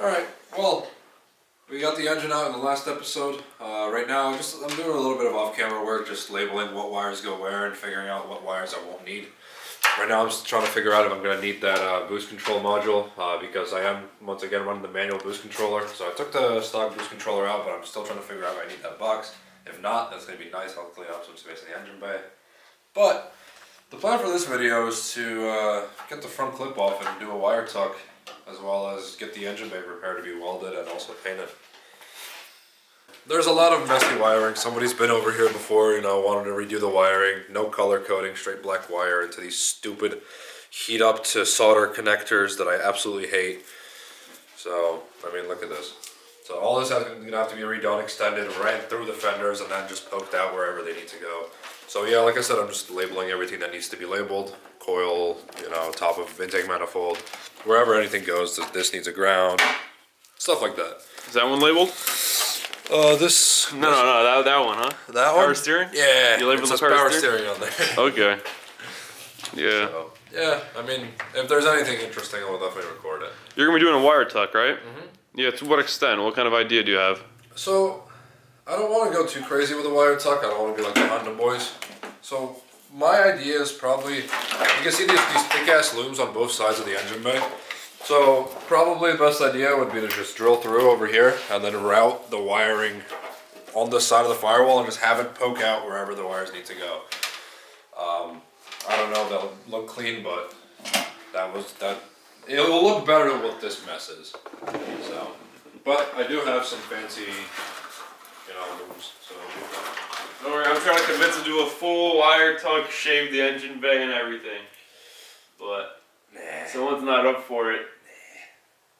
Alright, well, we got the engine out in the last episode. Right now, I'm doing a little bit of off-camera work, just labeling what wires go where and figuring out what wires I won't need. Right now, I'm just trying to figure out if I'm going to need that boost control module because I am, once again, running the manual boost controller. So I took the stock boost controller out, but I'm still trying to figure out if I need that box. If not, that's going to be nice. I'll clean up some space in the engine bay. But the plan for this video is to get the front clip off and do a wire tuck, as well as get the engine bay repaired to be welded and also painted. There's a lot of messy wiring. Somebody's been over here before, you know, wanted to redo the wiring. No color coding, straight black wire into these stupid heat up to solder connectors that I absolutely hate. So, I mean, look at this. So all this is going to have to be redone, extended, ran through the fenders, and then just poked out wherever they need to go. So yeah, like I said, I'm just labeling everything that needs to be labeled. Coil, you know, top of intake manifold. Wherever anything goes, this needs a ground. Stuff like that. Is that one labeled? This... No, that one, huh? That one? Power steering? Yeah, you labeled the power steering on there. Okay. Yeah. So, yeah, I mean, if there's anything interesting, I'll definitely record it. You're going to be doing a wire tuck, right? Mm-hmm. Yeah, to what extent? What kind of idea do you have? So, I don't want to go too crazy with a wire tuck. I don't want to be like the Honda boys. So, my idea is probably, you can see these thick-ass looms on both sides of the engine bay. So probably the best idea would be to just drill through over here and then route the wiring on this side of the firewall and just have it poke out wherever the wires need to go. I don't know if that'll look clean, but it will look better than what this mess is. So, but I do have some fancy, you know, looms. So don't worry, I'm trying to convince him to do a full wire tuck, shave the engine bay and everything. But nah. Someone's not up for it.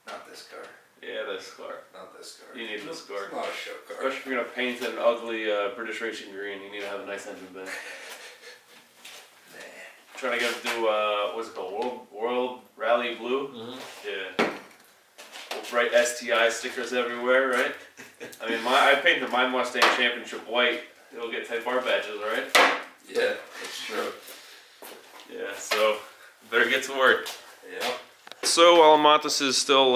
Nah, not this car. Yeah, this car. Not this car. You need this car. It's not a show car. Especially if you're going to paint an ugly British racing green, you need to have a nice engine bay. Trying to get him to do, what's it called? World Rally Blue? Mm-hmm. Yeah. Bright STI stickers everywhere, right? I mean, I painted my Mustang Championship white. It'll get Type R badges, right? Yeah, that's true. Yeah, so better get to work. Yep. So while Montes is still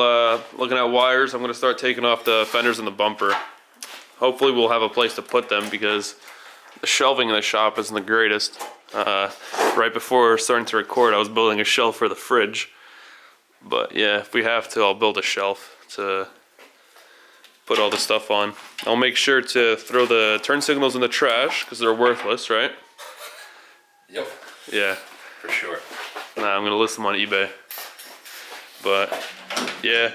looking at wires, I'm going to start taking off the fenders and the bumper. Hopefully we'll have a place to put them because the shelving in the shop isn't the greatest. Right before starting to record, I was building a shelf for the fridge. But yeah, if we have to, I'll build a shelf to put all the stuff on. I'll make sure to throw the turn signals in the trash because they're worthless, right? Yep. Yeah. For sure. Nah, I'm gonna list them on eBay. But yeah,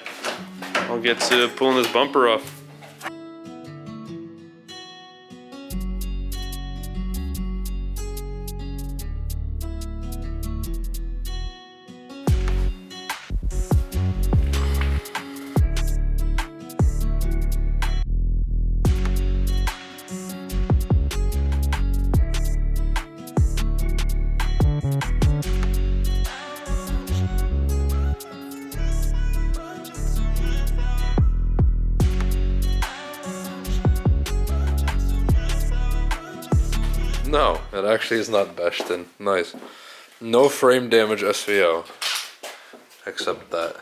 I'll get to pulling this bumper off. No, it actually is not bashed in. Nice. No frame damage SVO. Except that.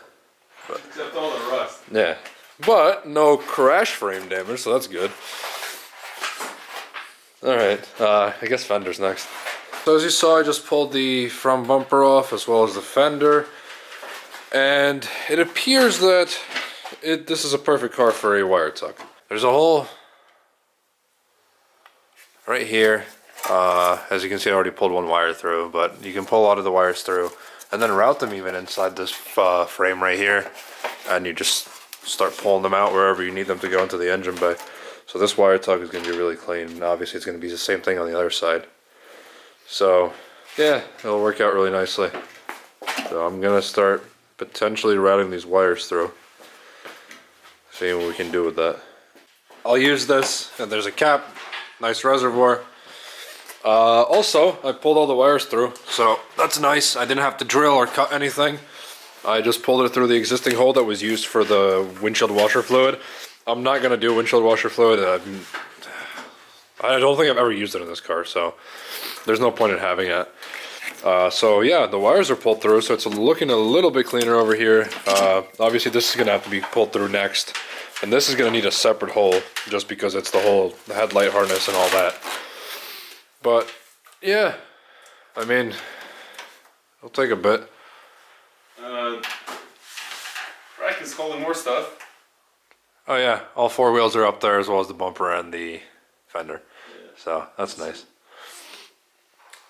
But, Except all the rust. yeah. But no crash frame damage, so that's good. Alright, I guess fender's next. So as you saw, I just pulled the front bumper off as well as the fender. And it appears that this is a perfect car for a wire tuck. There's a hole right here. As you can see, I already pulled one wire through, but you can pull a lot of the wires through and then route them even inside this frame right here, and you just start pulling them out wherever you need them to go into the engine bay. So this wire tuck is going to be really clean, and obviously it's going to be the same thing on the other side. So yeah, it'll work out really nicely. So I'm going to start potentially routing these wires through, seeing what we can do with that. I'll use this, and there's a cap, nice reservoir. Also, I pulled all the wires through, so that's nice. I didn't have to drill or cut anything. I just pulled it through the existing hole that was used for the windshield washer fluid. I'm not going to do windshield washer fluid. I don't think I've ever used it in this car, so there's no point in having it. So yeah, the wires are pulled through, so it's looking a little bit cleaner over here. Obviously this is gonna have to be pulled through next, and this is gonna need a separate hole just because it's the headlight harness and all that. But yeah, I mean, it'll take a bit. Rack is holding more stuff. Oh yeah, all 4 wheels are up there as well as the bumper and the fender. Yeah. So that's nice.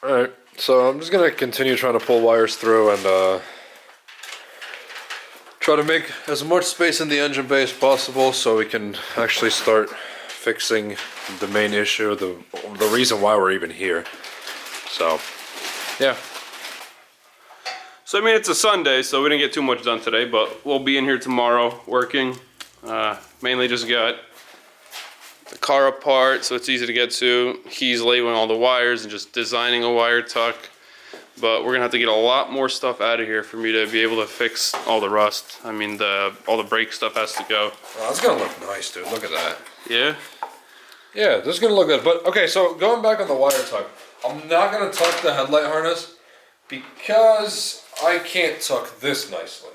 Alright, so I'm just gonna continue trying to pull wires through and try to make as much space in the engine bay as possible so we can actually start fixing the main issue, the reason why we're even here. So, yeah. So I mean, it's a Sunday, so we didn't get too much done today, but we'll be in here tomorrow working. Mainly just got the car apart, so it's easy to get to. He's labeling all the wires and just designing a wire tuck. But we're gonna have to get a lot more stuff out of here for me to be able to fix all the rust. I mean, all the brake stuff has to go. Well, that's gonna look nice, dude. Look at that. Yeah? Yeah, this is gonna look good. But okay, so going back on the wire tuck, I'm not gonna tuck the headlight harness because I can't tuck this nicely.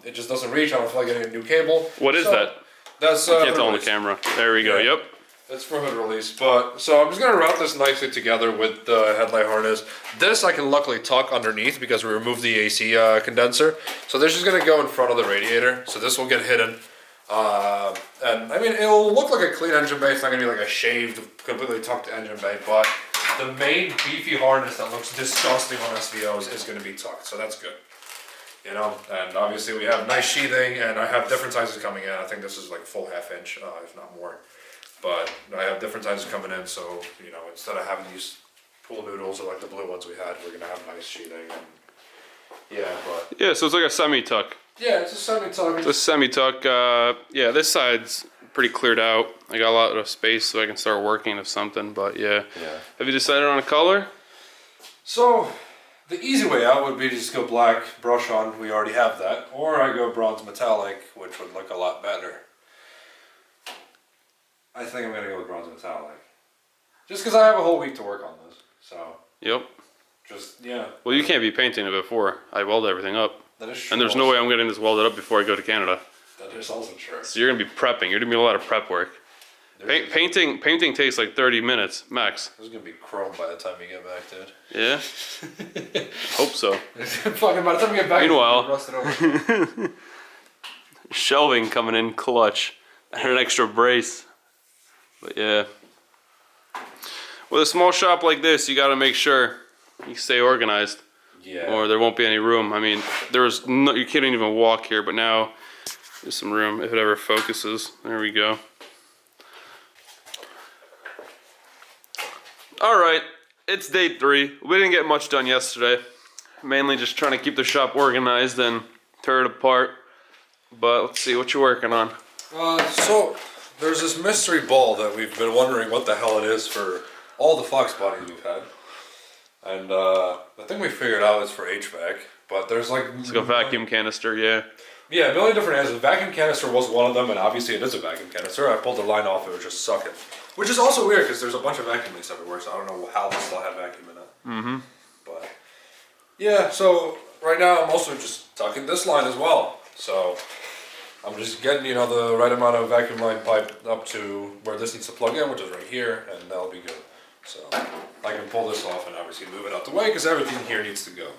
It just doesn't reach. I don't feel like getting a new cable. What is that? That's I can't tell on the camera. There we go. Yeah. Yep. It's for hood release, but so I'm just gonna route this nicely together with the headlight harness. This I can luckily tuck underneath because we removed the AC condenser. So this is gonna go in front of the radiator. So this will get hidden. And I mean, it'll look like a clean engine bay. It's not gonna be like a shaved, completely tucked engine bay, but the main beefy harness that looks disgusting on SVOs is gonna be tucked. So that's good. You know, and obviously we have nice sheathing, and I have different sizes coming in. I think this is like full 1/2 inch, if not more. But I have different sizes coming in, so you know, instead of having these pool noodles or like the blue ones we had, we're gonna have nice sheathing. And yeah, but Yeah, so it's like a semi-tuck. yeah, it's a semi-tuck. It's a semi-tuck. Yeah, this side's pretty cleared out. I got a lot of space so I can start working of something, but yeah. Yeah. Have you decided on a color? So the easy way out would be to just go black, brush on. We already have that, or I go bronze metallic, which would look a lot better. I think I'm gonna go with bronze metallic, just because I have a whole week to work on this. So Yep. just yeah. Well, you can't be painting it before I weld everything up. That is true. And there's no way I'm getting this welded up before I go to Canada. That is also true. So you're gonna be prepping. You're gonna be a lot of prep work. Painting takes like 30 minutes max. This is gonna be chrome by the time you get back, dude. Yeah. Hope so. Fucking by the time you get back, Meanwhile, rusted over. Shelving coming in clutch and an extra brace. But yeah. With a small shop like this, you gotta make sure you stay organized. Yeah. Or there won't be any room. I mean, there's no, you can't even walk here, but now there's some room if it ever focuses. There we go. All right, it's day 3. We didn't get much done yesterday. Mainly just trying to keep the shop organized and tear it apart. But let's see what you're working on. So there's this mystery ball that we've been wondering what the hell it is for all the Foxbodies we've had. And the thing we figured out is for HVAC, but there's like... It's like a vacuum canister, yeah. Yeah, a million different answers. The vacuum canister was one of them, and obviously it is a vacuum canister. I pulled the line off, it was just sucking. Which is also weird, because there's a bunch of vacuum leaks everywhere, so I don't know how they still have vacuum in it. Mm-hmm. But, yeah, so right now I'm also just tucking this line as well. So I'm just getting, you know, the right amount of vacuum line pipe up to where this needs to plug in, which is right here, and that'll be good. So I can pull this off and obviously move it out the way, because everything here needs to go.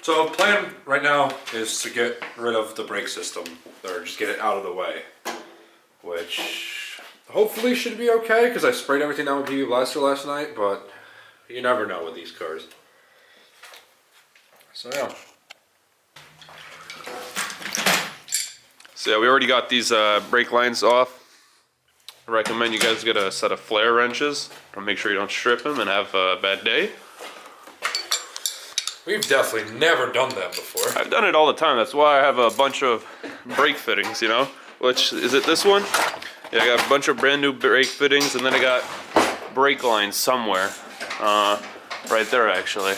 So plan right now is to get rid of the brake system, or just get it out of the way, which hopefully should be okay, because I sprayed everything down with PV Blaster last night, but you never know with these cars. So yeah. So yeah, we already got these brake lines off. I recommend you guys get a set of flare wrenches to make sure you don't strip them and have a bad day. We've definitely never done that before. I've done it all the time. That's why I have a bunch of brake fittings, you know? Which, is it this one? Yeah, I got a bunch of brand new brake fittings, and then I got brake lines somewhere. Right there, actually.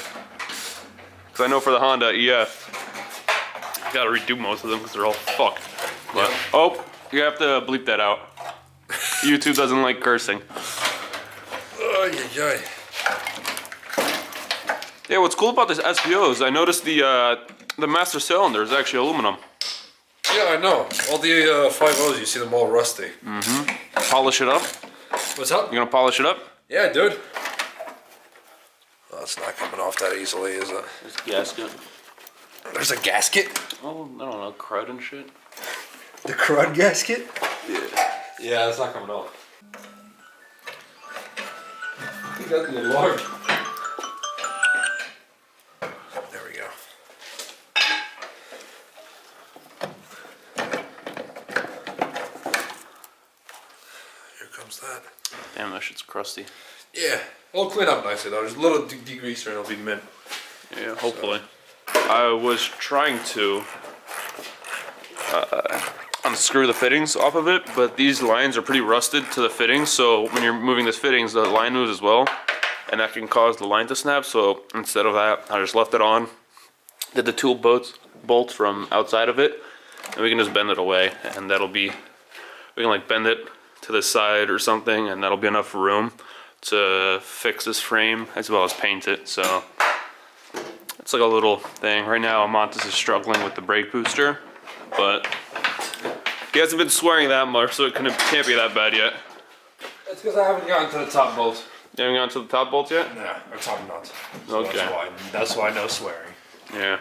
Because I know for the Honda EF, I gotta redo most of them because they're all fucked. But, oh, you have to bleep that out. YouTube doesn't like cursing. Ay, ay, ay. Yeah, what's cool about this SPO is I noticed the master cylinder is actually aluminum. Yeah, I know. All the 5.0s, you see them all rusty. Polish it up. What's up? You gonna polish it up? Yeah, dude. Oh, it's not coming off that easily, is it? There's a gasket. There's a gasket? Oh, I don't know, crud and shit. The crud gasket? Yeah. Yeah, it's not coming off. You got the alarm. There we go. Here comes that. Damn, that shit's crusty. Yeah, it'll clean up nicely though. There's a little degreaser and it'll be mint. Yeah, hopefully. I was trying to unscrew the fittings off of it, but these lines are pretty rusted to the fittings, so when you're moving these fittings, the line moves as well, and that can cause the line to snap. So instead of that, I just left it on, did the tool bolts from outside of it, and we can just bend it away, and that'll be, we can like bend it to the side or something, and that'll be enough room to fix this frame as well as paint it. So it's like a little thing. Right now Montes is struggling with the brake booster, but he hasn't been swearing that much, so it can't be that bad yet. That's because I haven't gotten to the top bolt. You haven't gotten to the top bolts yet? Nah, or top nut. So Okay. That's why no swearing. Yeah.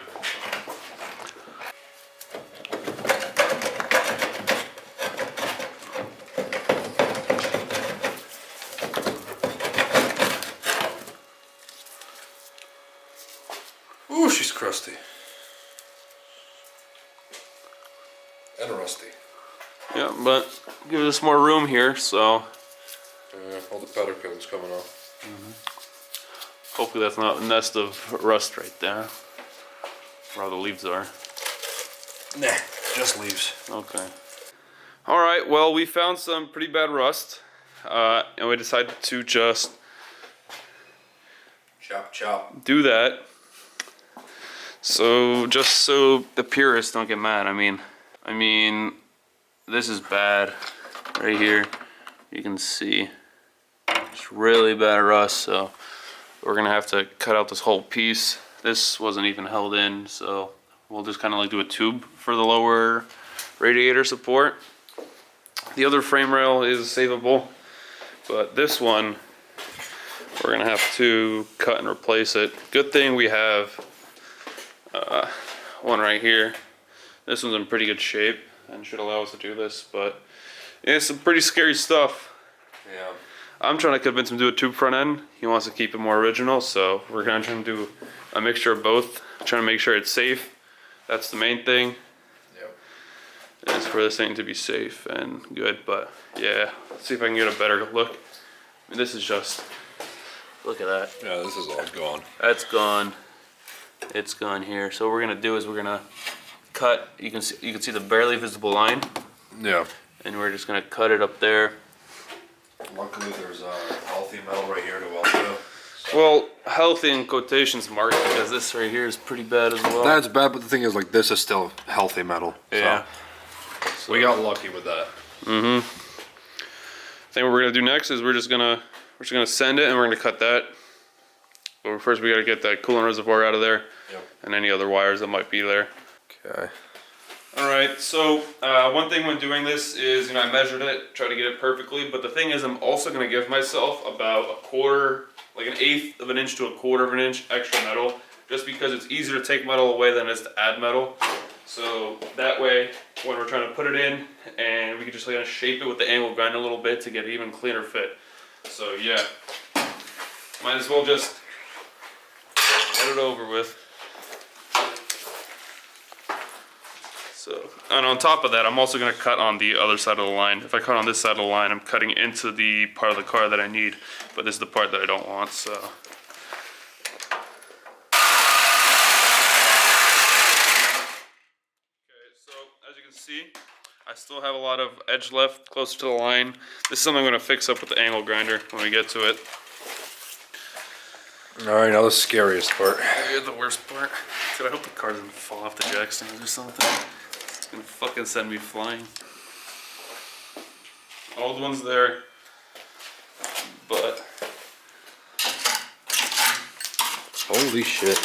Ooh, she's crusty. And rusty. Yeah, but give us more room here, so All the powder coating's coming off. hopefully that's not a nest of rust right there. Where all the leaves are. Nah, just leaves. Okay. Alright, well, we found some pretty bad rust, and we decided to just Chop, chop. do that. So, just so the purists don't get mad, I mean, this is bad right here. You can see it's really bad rust, so we're gonna have to cut out this whole piece. This wasn't even held in, so we'll just kind of like do a tube for the lower radiator support. The other frame rail is savable, but this one we're gonna have to cut and replace it. Good thing we have one right here. This one's in pretty good shape and should allow us to do this, but yeah, it's some pretty scary stuff. Yeah. I'm trying to convince him to do a tube front end. He wants to keep it more original, so we're gonna try to do a mixture of both. Trying to make sure it's safe. That's the main thing. Yep. Is for this thing to be safe and good, but yeah, let's see if I can get a better look. I mean, this is just, look at that. Yeah, this is all gone. That's gone. It's gone here. So what we're gonna do is we're gonna cut. You can see the barely visible line, Yeah. and we're just gonna cut it up there. Luckily, there's a healthy metal right here to weld to. Well, healthy in quotations marks, because this right here is pretty bad as well. That's bad, but the thing is, like, this is still healthy metal. Yeah. So we got lucky with that. I think what we're gonna do next is we're just gonna send it, and we're gonna cut that. But first we gotta get that coolant reservoir out of there. Yep. And any other wires that might be there. Okay. Alright, so one thing when doing this is, I measured it, try to get it perfectly, but the thing is I'm also gonna give myself about a quarter, like an eighth of an inch to a quarter of an inch extra metal, just because it's easier to take metal away than it is to add metal. So that way, when we're trying to put it in, and we can just kind of shape it with the angle grinder a little bit to get an even cleaner fit. So yeah, might as well just get it over with. So, and on top of that, I'm also going to cut on the other side of the line. If I cut on this side of the line, I'm cutting into the part of the car that I need, but this is the part that I don't want, so. Okay, so as you can see, I still have a lot of edge left closer to the line. This is something I'm going to fix up with the angle grinder when we get to it. Alright, now the scariest part. Here's the worst part. Dude, I hope the car doesn't fall off the jack stands or something. It's gonna fucking send me flying. Old one's there, but Holy shit.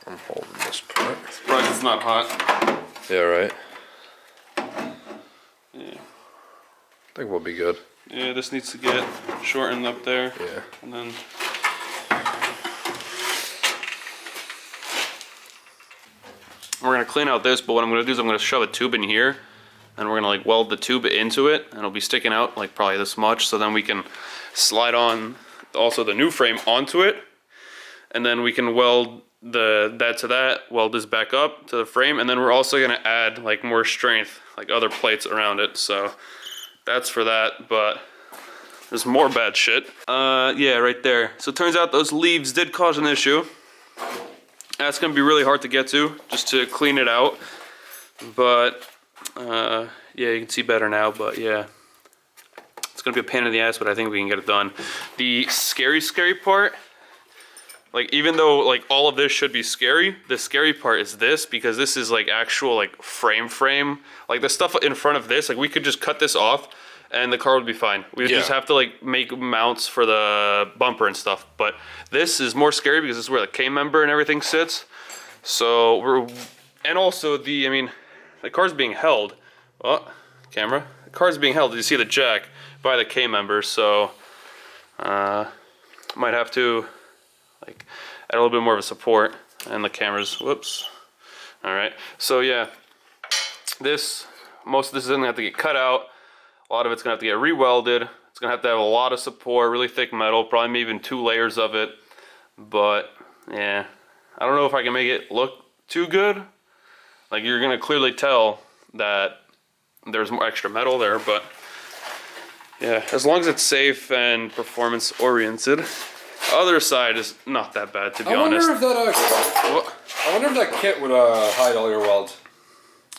I'm holding this part. Surprised it's not hot. Yeah, right. Yeah. I think we'll be good. Yeah, this needs to get shortened up there. Yeah. And then we're gonna clean out this, but what I'm gonna do is I'm gonna shove a tube in here, and we're gonna like weld the tube into it, and it'll be sticking out like probably this much, so then we can slide on also the new frame onto it, and then we can weld that to that, weld this back up to the frame, and then we're also gonna add like more strength, like other plates around it. So that's for that, but there's more bad shit. Yeah, right there. So it turns out those leaves did cause an issue. That's gonna be really hard to get to, just to clean it out. But yeah, you can see better now, but yeah. It's gonna be a pain in the ass, but I think we can get it done. The scary part, like even though like all of this should be scary, the scary part is this, because this is like actual like frame. Like the stuff in front of this, like we could just cut this off and the car would be fine. We just have to like make mounts for the bumper and stuff. But this is more scary because this is where the K member and everything sits. So and also the car's being held. Oh, camera. The car's being held. You see the jack by the K member. So might have to like add a little bit more of a support. And the camera's, whoops. All right. So yeah, most of this is gonna have to get cut out. A lot of it's gonna have to get re-welded. It's gonna have to have a lot of support, really thick metal, probably maybe even 2 layers of it. But yeah, I don't know if I can make it look too good. Like you're gonna clearly tell that there's more extra metal there, but yeah, as long as it's safe and performance oriented. Other side is not that bad, to be honest. I wonder if that kit would hide all your welds.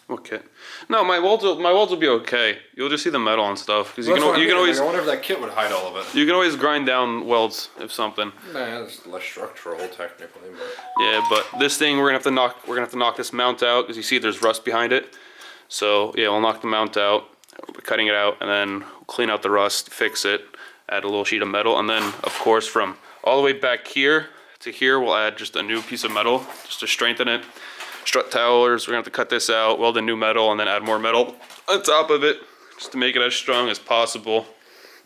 What kit? No, my welds will be okay. You'll just see the metal and stuff, because you can always. I wonder if that kit would hide all of it. You can always grind down welds if something. Nah, it's less structural technically, but. Yeah, but this thing we're gonna have to knock this mount out, because you see there's rust behind it. So yeah, we'll knock the mount out. We're cutting it out, and then clean out the rust, fix it, add a little sheet of metal, and then of course from all the way back here to here we'll add just a new piece of metal just to strengthen it. Strut towers, we're gonna have to cut this out, weld a new metal, and then add more metal on top of it just to make it as strong as possible.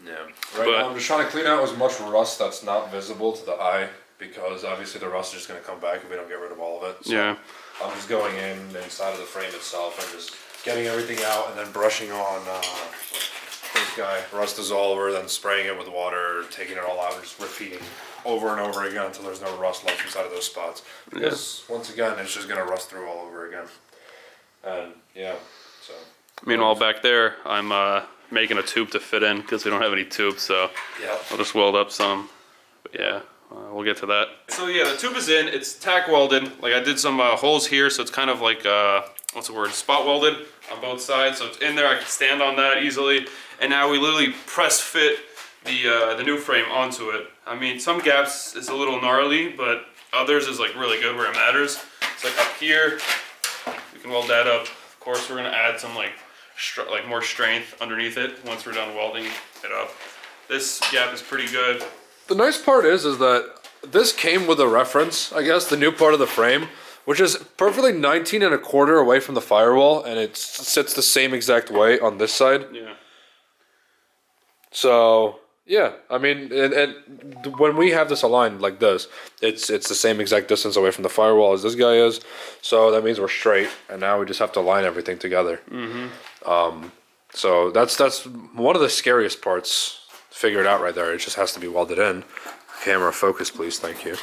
Yeah. Now I'm just trying to clean out as much rust that's not visible to the eye, because obviously the rust is just gonna come back if we don't get rid of all of it. So yeah. I'm just going inside of the frame itself and just getting everything out, and then brushing on this guy, rust dissolver, then spraying it with water, taking it all out, and just repeating over and over again until there's no rust left inside of those spots. Because once again, it's just gonna rust through all over again. And yeah, so. Meanwhile, back there, I'm making a tube to fit in because we don't have any tubes, so yeah. I'll just weld up some. But yeah, we'll get to that. So yeah, the tube is in. It's tack welded. Like I did some holes here, so it's kind of like what's the word? Spot welded on both sides. So it's in there. I can stand on that easily. And now we literally press fit the new frame onto it. I mean, some gaps is a little gnarly, but others is like really good where it matters. It's like up here, we can weld that up. Of course, we're gonna add some like more strength underneath it once we're done welding it up. This gap is pretty good. The nice part is that this came with a reference, I guess, the new part of the frame, which is perfectly 19 1/4 away from the firewall, and it sits the same exact way on this side. Yeah. So yeah, I mean, and when we have this aligned like this, it's the same exact distance away from the firewall as this guy is. So that means we're straight, and now we just have to align everything together. Mm-hmm. So that's one of the scariest parts figured out right there. It just has to be welded in. Camera focus, please, thank you.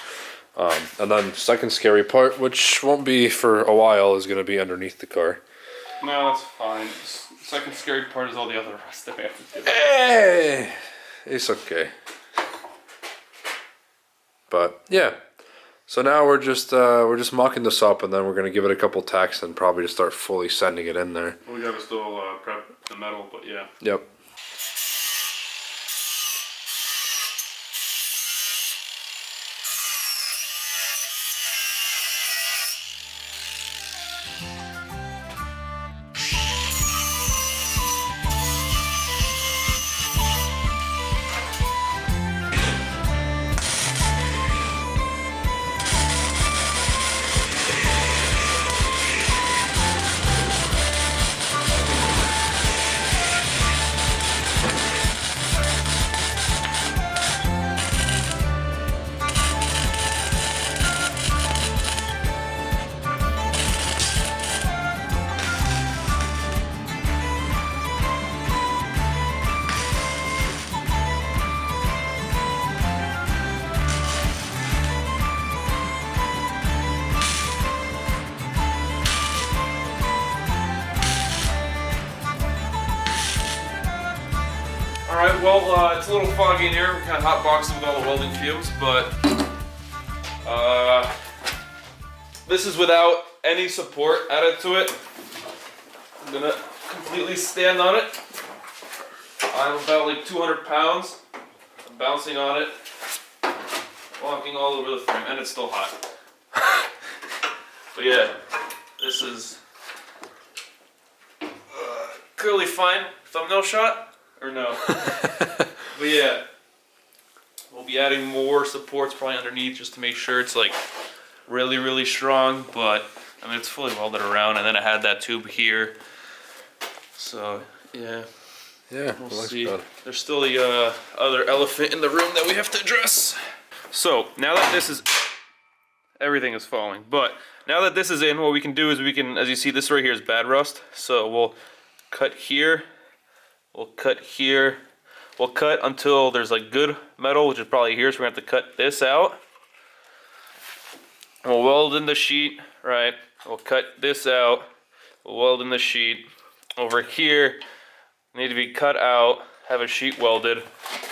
And then second scary part, which won't be for a while, is going to be underneath the car. No, that's fine. Second scary part is all the other rest that we have to do. Hey, it's okay. But yeah, so now we're just mocking this up, and then we're gonna give it a couple tacks and probably just start fully sending it in there. We gotta still prep the metal, but yeah. Yep. Alright, well, it's a little foggy in here. We're kind of hot boxing with all the welding fumes, but this is without any support added to it. I'm gonna completely stand on it. I'm about like 200 pounds. I'm bouncing on it, walking all over the frame, and it's still hot. But yeah, this is clearly fine. Thumbnail shot or no? But yeah, we'll be adding more supports probably underneath just to make sure it's like really strong. But I mean, it's fully welded around, and then I had that tube here. So yeah. Yeah, we'll see. Good. There's still the other elephant in the room that we have to address. So now that this is, everything is falling. But now that this is in, what we can do is we can, as you see, this right here is bad rust. So we'll cut here. We'll cut here. We'll cut until there's like good metal, which is probably here. So we're gonna have to cut this out. And we'll weld in the sheet, right? We'll cut this out. We'll weld in the sheet. Over here, need to be cut out, have a sheet welded,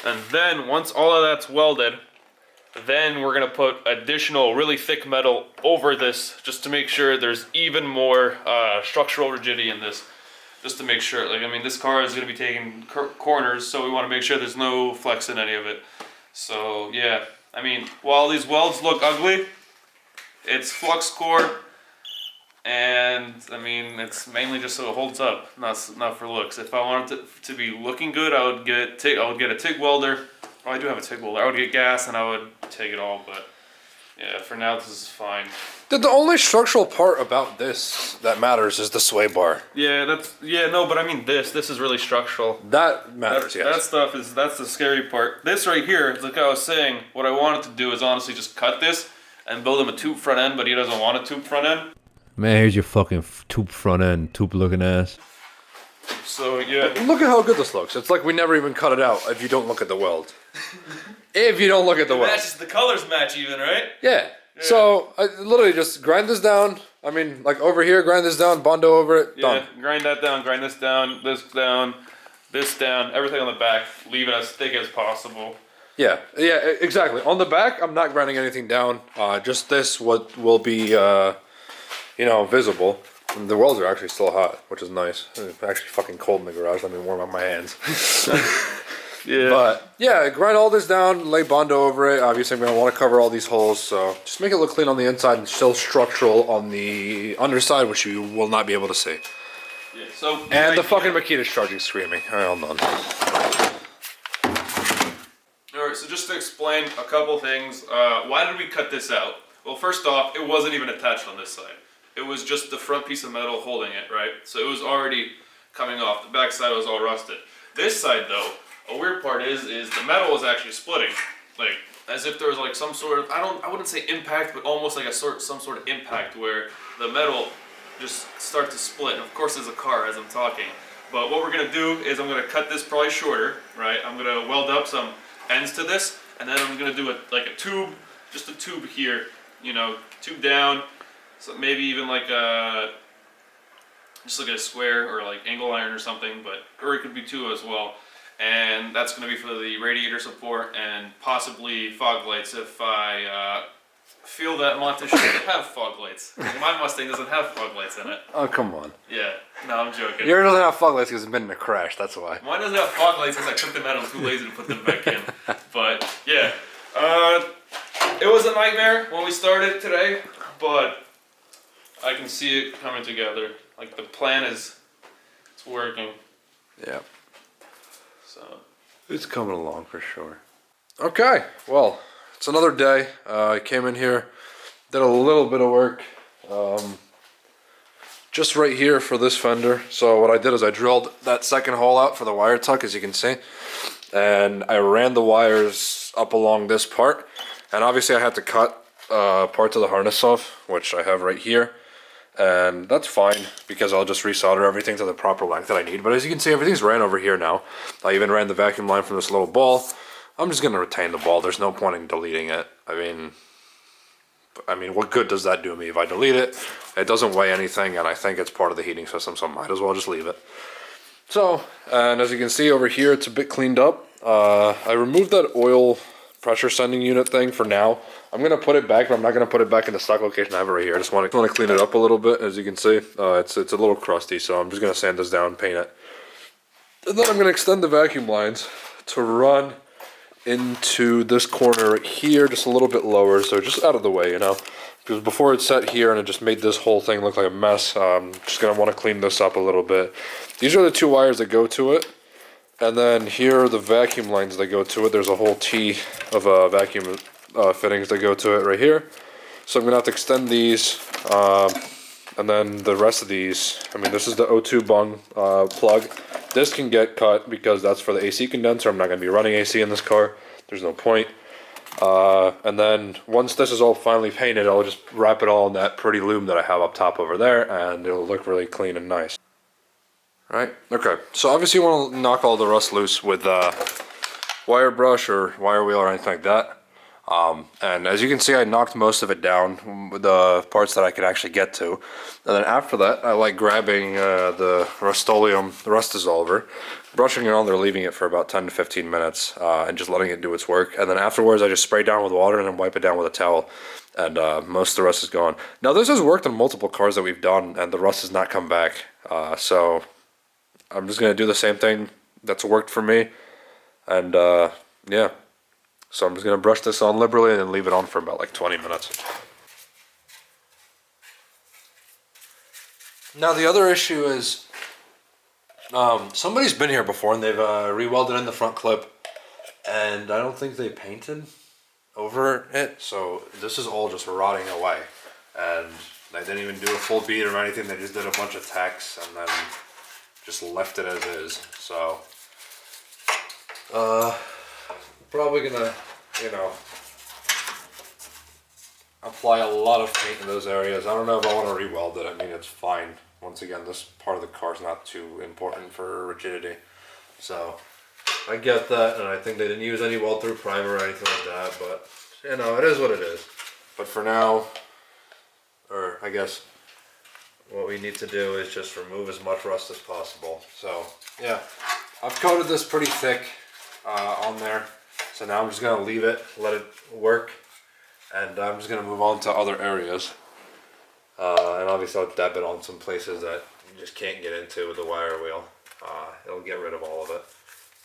and then once all of that's welded, then we're gonna put additional really thick metal over this just to make sure there's even more structural rigidity in this, just to make sure. Like, I mean, this car is gonna be taking corners, so we wanna make sure there's no flex in any of it. So yeah, I mean, while these welds look ugly, it's flux core. And I mean, it's mainly just so it holds up, not for looks. If I wanted it to be looking good, I would get a TIG welder. Oh, I do have a TIG welder. I would get gas and I would TIG it all. But yeah, for now this is fine. The only structural part about this that matters is the sway bar. Yeah, but I mean this is really structural. That matters, yes. That stuff that's the scary part. This right here, like I was saying, what I wanted to do is honestly just cut this and build him a tube front end, but he doesn't want a tube front end. Man, here's your fucking tube front end, tube looking ass. So yeah. Look at how good this looks. It's like we never even cut it out if you don't look at the weld. If you don't look at the weld. Matches, the colors match even, right? Yeah. So I literally just grind this down. I mean, like over here, grind this down, Bondo over it, done. Yeah, grind that down, grind this down, this down, everything on the back. Leave it as thick as possible. Yeah, exactly. On the back, I'm not grinding anything down. Just this, what will be, visible. And the welds are actually still hot, which is nice. It's actually fucking cold in the garage. Let me warm up my hands. Yeah. But yeah, grind all this down, lay Bondo over it. Obviously, I'm gonna want to cover all these holes, so just make it look clean on the inside and still structural on the underside, which you will not be able to see. Yeah. So. And the fucking Makita's charging, screaming. All right, hold on. All right. So just to explain a couple things, why did we cut this out? Well, first off, it wasn't even attached on this side. It was just the front piece of metal holding it, right? So it was already coming off. The back side was all rusted. This side, though, a weird part is the metal is actually splitting, like as if there was like some sort of I wouldn't say impact, but almost like some sort of impact where the metal just starts to split. And of course, there's a car as I'm talking. But what we're gonna do is I'm gonna cut this probably shorter, right? I'm gonna weld up some ends to this, and then I'm gonna do a tube, just a tube here, tube down. So maybe even like just like a square or like angle iron or something, or it could be two as well. And that's going to be for the radiator support and possibly fog lights if I feel that Monte should have fog lights. My Mustang doesn't have fog lights in it. Oh, come on. Yeah, no, I'm joking. Yours doesn't have fog lights because it's been in a crash, that's why. Mine doesn't have fog lights because I took them out. I'm too lazy to put them back in. But yeah, it was a nightmare when we started today, but I can see it coming together. Like the plan it's working. Yeah. So it's coming along for sure. Okay, well, it's another day. I came in here, did a little bit of work, just right here for this fender. So what I did is I drilled that second hole out for the wire tuck, as you can see, and I ran the wires up along this part. And obviously I had to cut parts of the harness off, which I have right here. And that's fine because I'll just resolder everything to the proper length that I need. But as you can see, everything's ran over here now. I even ran the vacuum line from this little ball. I'm just gonna retain the ball. There's no point in deleting it. I mean, what good does that do me if I delete it? It doesn't weigh anything, and I think it's part of the heating system, so I might as well just leave it. So, and as you can see over here, it's a bit cleaned up. I removed that oil pressure sending unit thing for now. I'm gonna put it back, but I'm not gonna put it back in the stock location. I have it right here. I just want to clean it up a little bit. As you can see, it's a little crusty, so I'm just gonna sand this down, paint it, and then I'm gonna extend the vacuum lines to run into this corner right here, just a little bit lower, so just out of the way, you know. Because before it's set here and it just made this whole thing look like a mess. I'm just gonna want to clean this up a little bit. These are the two wires that go to it. And then here are the vacuum lines that go to it. There's a whole T of vacuum fittings that go to it right here. So I'm going to have to extend these. And then the rest of these, I mean, this is the O2 bung plug. This can get cut because that's for the AC condenser. I'm not going to be running AC in this car. There's no point. And then once this is all finally painted, I'll just wrap it all in that pretty loom that I have up top over there. And it'll look really clean and nice. Right, okay, so obviously you want to knock all the rust loose with wire brush or wire wheel or anything like that. And as you can see, I knocked most of it down with the parts that I could actually get to. And then after that, I like grabbing the Rust-Oleum rust dissolver, brushing it on there, leaving it for about 10 to 15 minutes, and just letting it do its work. And then afterwards, I just spray down with water and then wipe it down with a towel. And most of the rust is gone. Now this has worked on multiple cars that we've done, and the rust has not come back. So I'm just going to do the same thing that's worked for me. And yeah. So I'm just going to brush this on liberally and then leave it on for about like 20 minutes. Now the other issue is somebody's been here before and they've re-welded in the front clip. And I don't think they painted over it. So this is all just rotting away. And they didn't even do a full bead or anything. They just did a bunch of tacks and then just left it as is. So probably gonna, you know, apply a lot of paint in those areas. I don't know if I want to re-weld it. I mean, it's fine. Once again, this part of the car is not too important for rigidity. So I get that, and I think they didn't use any weld-through primer or anything like that, but you know, it is what it is. But for now, or I guess what we need to do is just remove as much rust as possible. So yeah, I've coated this pretty thick on there. So now I'm just gonna leave it, let it work, and I'm just gonna move on to other areas. And obviously I'll dab it on some places that you just can't get into with the wire wheel. It'll get rid of all of it.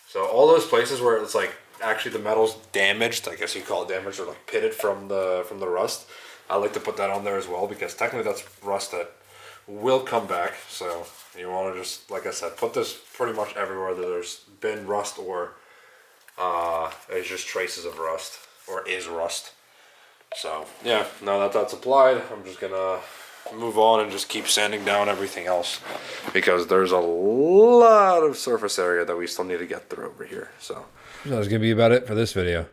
So all those places where it's like actually the metal's damaged, I guess you call it damaged, or like pitted from the rust, I like to put that on there as well, because technically that's rust that will come back. So you want to just, like I said, put this pretty much everywhere that there's been rust or there's just traces of rust or is rust. So yeah, now that that's applied, I'm just gonna move on and just keep sanding down everything else, because there's a lot of surface area that we still need to get through over here. So That's gonna be about it for this video.